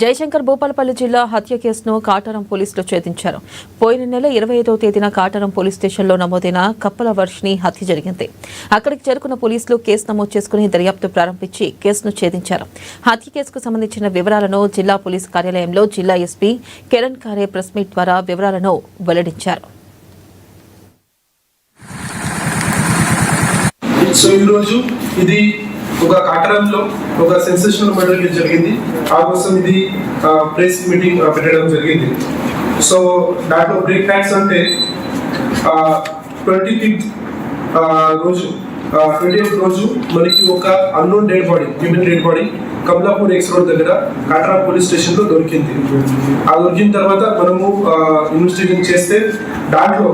జయశంకర్ భూపాలపల్లి జిల్లా హత్య కేసును కాటారం పోలీసులు ఛేదించారు. పోయిన నెల 25వ తేదీన కాటారం పోలీస్ స్టేషన్లో నమోదైన కప్పల వర్షిని హత్య జరిగింది. అక్కడికి చేరుకున్న పోలీసులు కేసు నమోదు చేసుకుని దర్యాప్తు ప్రారంభించి కేసును ఛేదించారు. హత్య కేసుకు సంబంధించిన వివరాలను జిల్లా పోలీసు కార్యాలయంలో జిల్లా ఎస్పీ కిరణ్ ఖారే ప్రెస్ మీట్ ద్వారా వివరాలను వెల్లడించారు. ఒక కాటరంలో ఒక సెన్సేషనల్ మర్డర్ కేసు జరిగింది. ఆ కోసం ఇది ప్రెస్ మీటింగ్ పెట్టడం జరిగింది. సో దాంట్లో బ్రేక్ ఫ్యాక్ట్స్ అంటే 25th రోజు మనకి ఒక unknown dead body, human dead body Kamalapur X road దగ్గర కాటరా పోలీస్ స్టేషన్ లో దొరికింది. ఆ దొరికిన తర్వాత మనము ఇన్వెస్టిగేషన్ చేస్తే దాంట్లో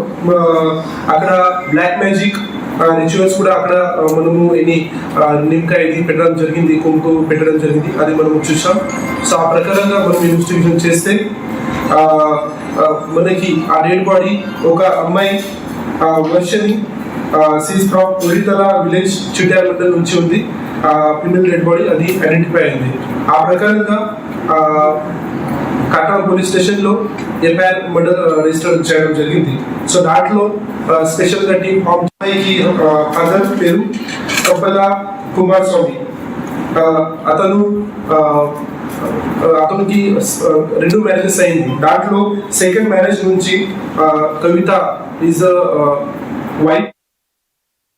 అక్కడ బ్లాక్ మ్యాజిక్ రిచువల్స్ కూడా అక్కడ మనము నిమ్మకాయ ఇది పెట్టడం జరిగింది, కుంకు పెట్టడం జరిగింది, అది మనము చూసాం. సో ఆ ప్రకారంగా మనం ఇన్వెస్టిగేషన్ చేస్తే మనకి ఆ డెడ్ బాడీ ఒక అమ్మాయి Varshini she's from Oritala village Chityal mandal నుంచి ఉంది. ఫిమేల్ డెడ్ బాడీ అది ఐడెంటిఫై అయింది. ఆ ప్రకారంగా కాటరా పోలీస్ స్టేషన్ లో ఎఫ్ఐఆర్ మర్డర్ రిజిస్టర్ చేయడం జరిగింది. సో దాంట్లో స్పెషల్ గా టీమ్ అమ్మాయికి ఫాదర్ పేరు కప్పల కుమార్ స్వామి. అతనికి 2 మ్యారేజెస్ అయింది. దాంట్లో సెకండ్ మ్యారేజ్ నుంచి కవిత ఈజ్ వైఫ్.